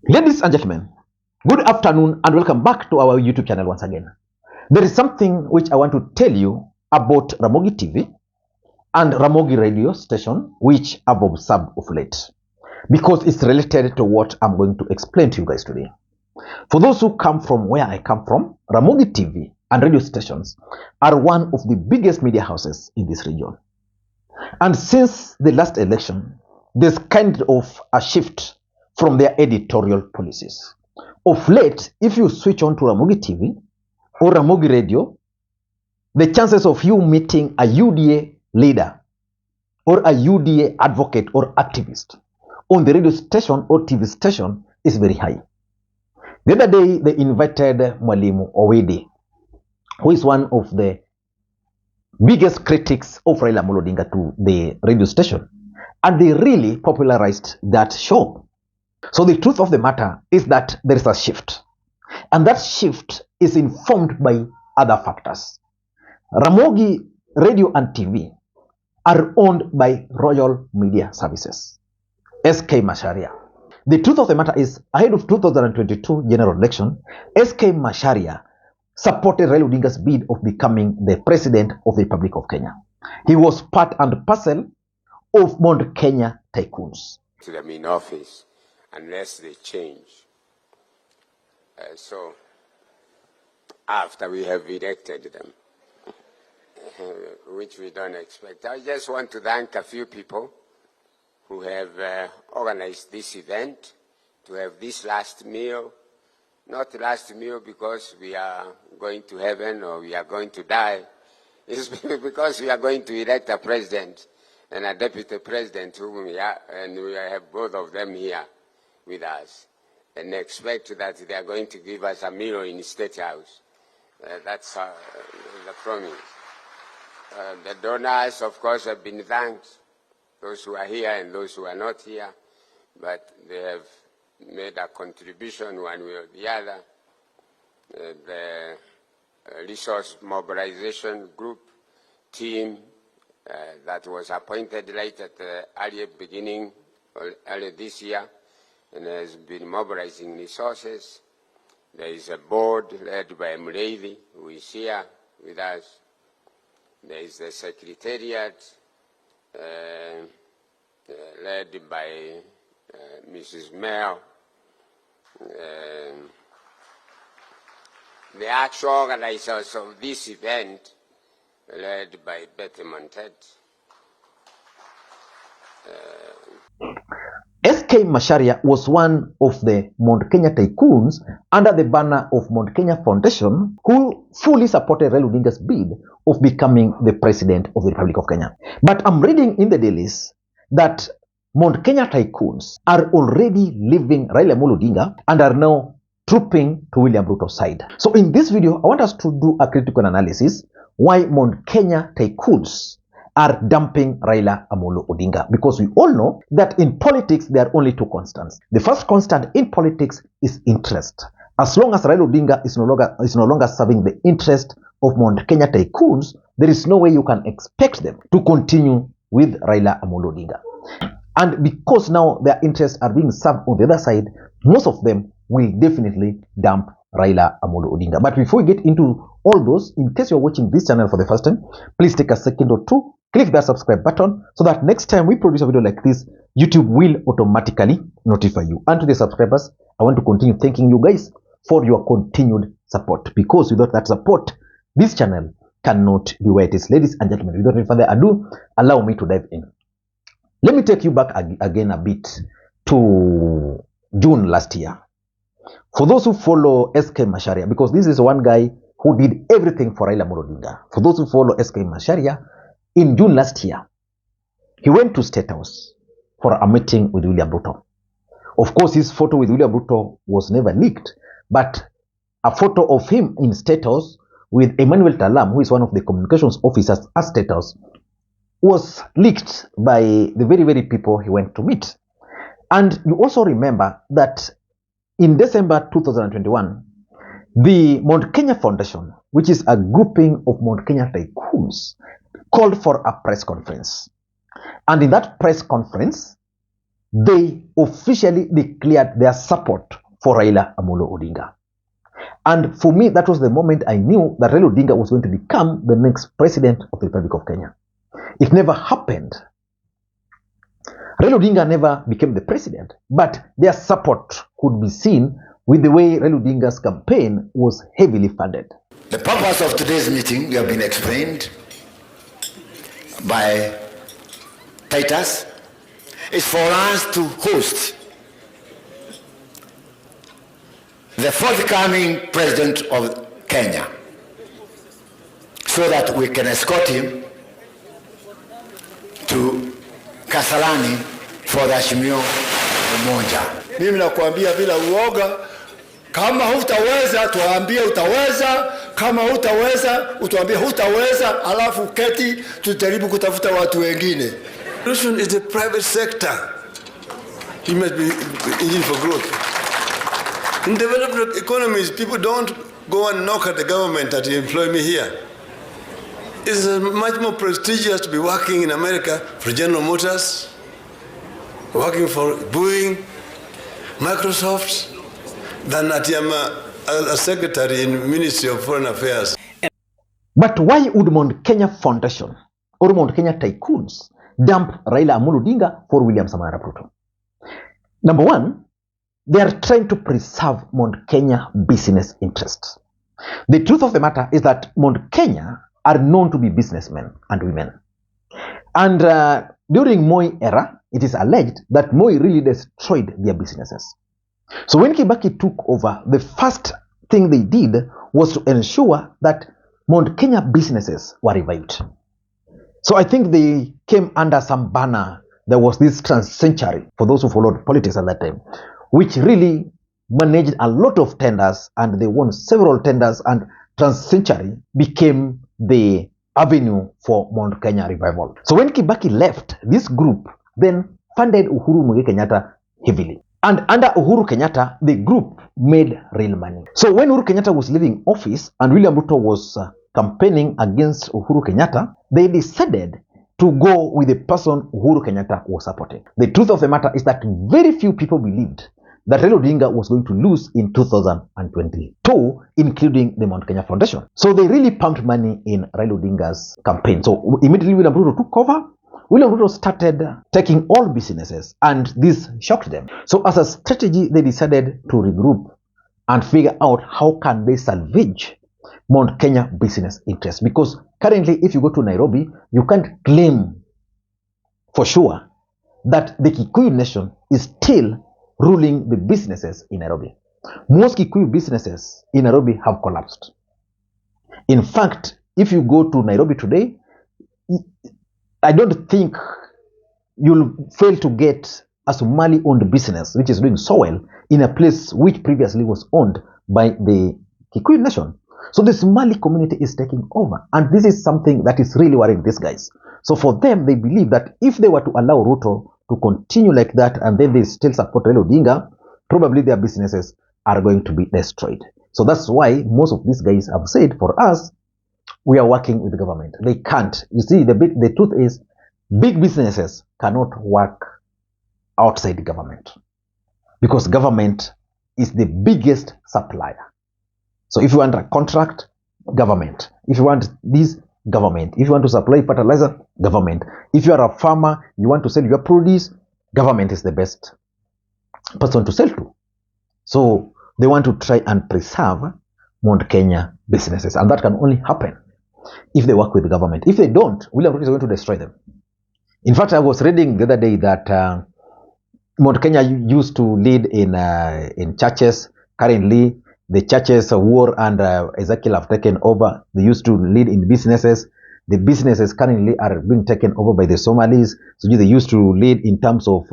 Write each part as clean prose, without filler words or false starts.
Ladies and gentlemen, good afternoon and welcome back to our YouTube channel once again. There is something which I want to tell you about Ramogi TV and Ramogi radio station which I've observed of late, because it's related to what I'm going to explain to you guys today. For those who come from where I come from, Ramogi TV and radio stations are one of the biggest media houses in this region. And since the last election, there's kind of a shift from their editorial policies. Of late, if you switch on to Ramogi TV or Ramogi Radio, the chances of you meeting a UDA leader or a UDA advocate or activist on the radio station or TV station is very high. The other day, they invited Mwalimu Owedi, who is one of the biggest critics of Raila Odinga, to the radio station, and they really popularized that show. So the truth of the matter is that there is a shift, and that shift is informed by other factors. Ramogi Radio and TV are owned by Royal Media Services, SK Macharia. The truth of the matter is, ahead of 2022 general election, SK Macharia supported Raila Odinga's bid of becoming the president of the Republic of Kenya. He was part and parcel of Mount Kenya Tycoons. To them in office unless they change. So after we have elected them, which we don't expect, I just want to thank a few people who have organized this event, to have this last meal. Not last meal because we are going to heaven or we are going to die. It's because we are going to elect a president and a deputy president, whom we are, and we have both of them here with us, and expect that they are going to give us a meal in the State House. That's the promise. The donors, of course, have been thanked, those who are here and those who are not here, but they have made a contribution one way or the other. The resource mobilization group team that was appointed late at the early beginning, early this year, and has been mobilizing resources. There is a board led by Mlevi, who is here with us. There is the secretariat led by Mrs. Mayor. The actual organizers of this event, led by Betty Montet. SK Macharia was one of the Mount Kenya Tycoons under the banner of Mount Kenya Foundation, who fully supported Raila Odinga's bid of becoming the president of the Republic of Kenya. But I'm reading in the dailies that Mount Kenya Tycoons are already leaving Raila Odinga and are now trooping to William Ruto's side. So in this video, I want us to do a critical analysis why Mount Kenya Tycoons are dumping Raila Odinga, because we all know that in politics there are only two constants. The first constant in politics is interest. As long as Raila Odinga is no longer serving the interest of Mount Kenya Tycoons, there is no way you can expect them to continue with Raila Odinga. And because now their interests are being served on the other side, most of them will definitely dump Raila Odinga. But before we get into all those, in case you're watching this channel for the first time, please take a second or two, click that subscribe button so that next time we produce a video like this, YouTube will automatically notify you. And to the subscribers, I want to continue thanking you guys for your continued support, because without that support, this channel cannot be where it is. Ladies and gentlemen, without any further ado, allow me to dive in. Let me take you back again a bit to June last year. For those who follow SK Macharia, because this is one guy who did everything for Raila Odinga. For those who follow SK Macharia, in June last year, he went to State House for a meeting with William Ruto. Of course, his photo with William Ruto was never leaked, but a photo of him in State House with Emmanuel Talam, who is one of the communications officers at State House, was leaked by the very people he went to meet. And you also remember that in December 2021, the Mount Kenya Foundation, which is a grouping of Mount Kenya Tycoons, called for a press conference. And in that press conference, they officially declared their support for Raila Amolo Odinga. And for me, that was the moment I knew that Raila Odinga was going to become the next president of the Republic of Kenya. It never happened. Raila Odinga never became the president, but their support could be seen with the way Raila Odinga's campaign was heavily funded. The purpose of today's meeting, we have been explained by Titus, is for us to host the forthcoming president of Kenya so that we can escort him to Kasarani for the Azimio Umoja. Mimi nakuambia bila uoga, kama hutaweza tuambie utaweza, kama hutaweza utuambie hutaweza, alafu keti tujaribu kutafuta watu wengine. Solution is the private sector. He must be engine for growth. In developed economies, people don't go and knock at the government that you employ me here. It's much more prestigious to be working in America for General Motors, working for Boeing, Microsoft, than at a secretary in Ministry of Foreign Affairs. But why would Mount Kenya Foundation or Mount Kenya Tycoons dump Raila Amolo Odinga for William Ruto? Number one, they are trying to preserve Mount Kenya business interests. The truth of the matter is that Mount Kenya are known to be businessmen and women. And during Moi era, it is alleged that Moi really destroyed their businesses. So when Kibaki took over, the first thing they did was to ensure that Mount Kenya businesses were revived. So I think they came under some banner. There was this trans-century, for those who followed politics at that time, which really managed a lot of tenders, and they won several tenders, and trans-century became the avenue for Mount Kenya revival. So when Kibaki left, this group then funded Uhuru Kenyatta heavily. And under Uhuru Kenyatta, the group made real money. So when Uhuru Kenyatta was leaving office and William Ruto was campaigning against Uhuru Kenyatta, they decided to go with the person Uhuru Kenyatta was supporting. The truth of the matter is that very few people believed that Raila Odinga was going to lose in 2022, including the Mount Kenya Foundation. So they really pumped money in Raila Odinga's campaign. So immediately William Ruto took over. William Ruto started taking all businesses, and this shocked them. So as a strategy, they decided to regroup and figure out how can they salvage Mount Kenya business interests. Because currently, if you go to Nairobi, you can't claim for sure that the Kikuyu nation is still ruling the businesses in Nairobi. Most Kikuyu businesses in Nairobi have collapsed. In fact, if you go to Nairobi today, I don't think you'll fail to get a Somali-owned business which is doing so well in a place which previously was owned by the Kikuyu nation. So the Somali community is taking over, and this is something that is really worrying these guys. So for them, they believe that if they were to allow Ruto to continue like that, and then they still support Raila Odinga, probably their businesses are going to be destroyed. So that's why most of these guys have said, for us, we are working with the government. They can't. You see, the truth is, big businesses cannot work outside the government, because government is the biggest supplier. So if you want a contract, government. If you want this, government. If you want to supply fertilizer, government. If you are a farmer, you want to sell your produce, government is the best person to sell to. So they want to try and preserve Mount Kenya businesses, and that can only happen if they work with the government. If they don't, William Ruto is going to destroy them. In fact, I was reading the other day that Mount Kenya used to lead in churches. Currently, the churches war and Ezekiel have taken over. They used to lead in businesses. The businesses currently are being taken over by the Somalis. So they used to lead in terms of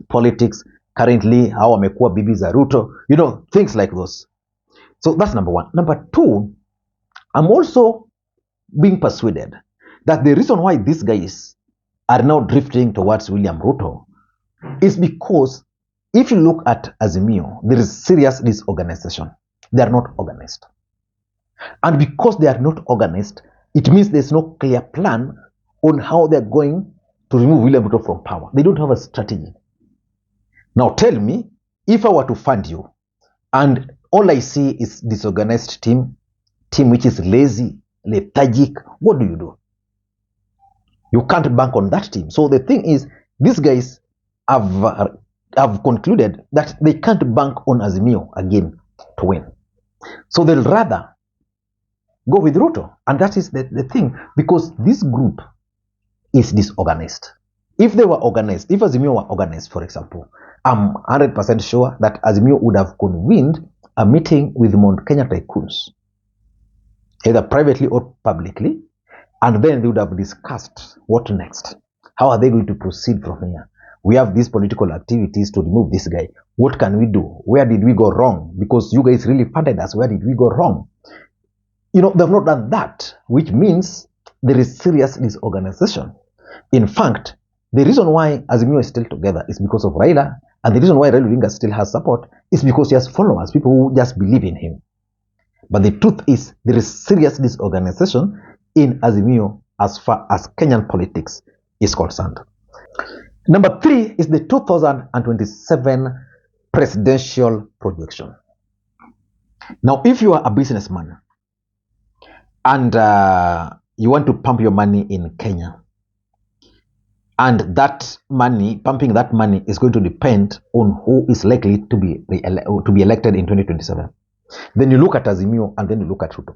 politics. Currently, how wamekuwa bibi za Ruto, things like those. So that's number one. Number two, I'm also being persuaded that the reason why these guys are now drifting towards William Ruto is because if you look at Azimio, there is serious disorganization. They are not organized. And because they are not organized, it means there's no clear plan on how they're going to remove William Ruto from power. They don't have a strategy. Now tell me, if I were to fund you and all I see is disorganized team which is lazy, lethargic, what do? You can't bank on that team. So the thing is, these guys have concluded that they can't bank on Azimio again to win. So they'll rather go with Ruto. And that is the thing, because this group is disorganized. If they were organized, if Azimio were organized, for example, I'm 100% sure that Azimio would have convened a meeting with Mount Kenya Tycoons, either privately or publicly, and then they would have discussed what next. How are they going to proceed from here? We have these political activities to remove this guy. What can we do? Where did we go wrong? Because you guys really funded us. Where did we go wrong? You know, they've not done that, which means there is serious disorganization. In fact, the reason why Azimio is still together is because of Raila, and the reason why Raila Odinga still has support is because he has followers, people who just believe in him. But the truth is, there is serious disorganization in Azimio as far as Kenyan politics is concerned. Number 3 is the 2027 presidential projection. Now, if you are a businessman and you want to pump your money in Kenya, and that money, pumping that money, is going to depend on who is likely to be elected in 2027. Then you look at Azimio and then you look at Ruto.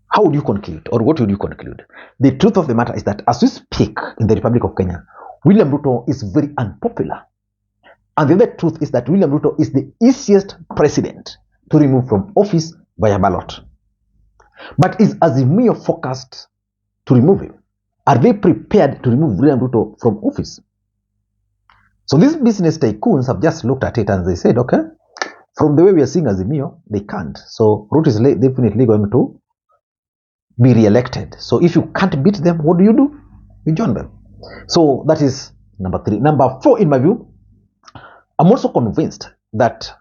How would you conclude, or what would you conclude? The truth of the matter is that as we speak in the Republic of Kenya, William Ruto is very unpopular. And the other truth is that William Ruto is the easiest president to remove from office via ballot. But is Azimio focused to remove him? Are they prepared to remove William Ruto from office? So these business tycoons have just looked at it and they said, okay, from the way we are seeing Azimio, they can't. So Ruto is definitely going to be re-elected. So if you can't beat them, what do? You join them. So that is number 3. Number 4, in my view, I'm also convinced that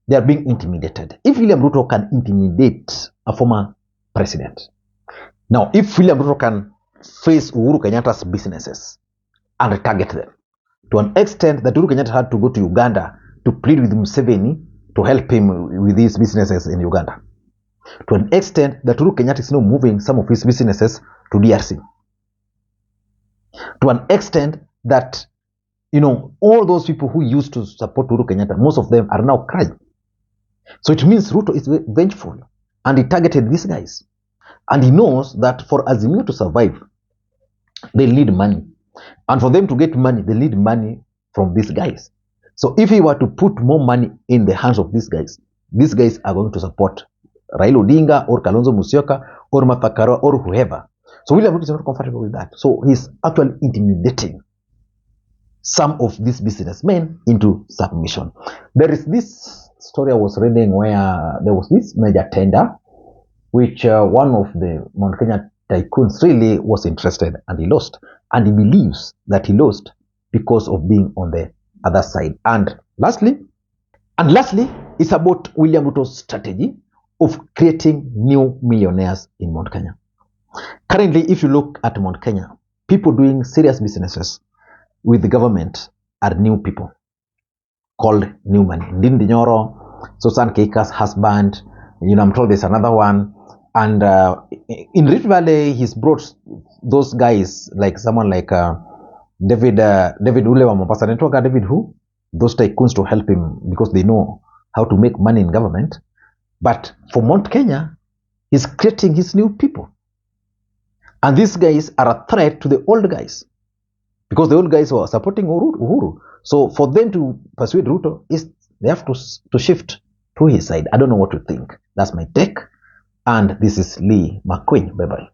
they are being intimidated. If William Ruto can intimidate a former president, now if William Ruto can face Uhuru Kenyatta's businesses and target them to an extent that Uhuru Kenyatta had to go to Uganda to plead with Museveni to help him with his businesses in Uganda, to an extent that Uhuru Kenyatta is now moving some of his businesses to DRC, to an extent that, you know, all those people who used to support Uhuru Kenyatta, most of them are now crying. So it means Ruto is vengeful, and he targeted these guys. And he knows that for Azimio to survive, they need money. And for them to get money, they need money from these guys. So if he were to put more money in the hands of these guys are going to support Raila Odinga or Kalonzo Musyoka or Martha Karua or whoever. So William Ruto is not comfortable with that. So he's actually intimidating some of these businessmen into submission. There is this story I was reading where there was this major tender which one of the Mount Kenya tycoons really was interested, and he lost. And he believes that he lost because of being on the other side. And lastly, it's about William Ruto's strategy of creating new millionaires in Mount Kenya. Currently, if you look at Mount Kenya, people doing serious businesses with the government are new people called new money. Ndindi Nyoro, Susan Keika's husband, you know, I'm told there's another one. And in Rift Valley, he's brought those guys, like someone like David Ulewa Mombasa Network, David who? Those tycoons to help him because they know how to make money in government. But for Mount Kenya, he's creating his new people. And these guys are a threat to the old guys because the old guys were supporting Uhuru. So for them to persuade Ruto, they have to shift to his side. I don't know what to think. That's my take. And this is Lee Makwiny. Bye-bye.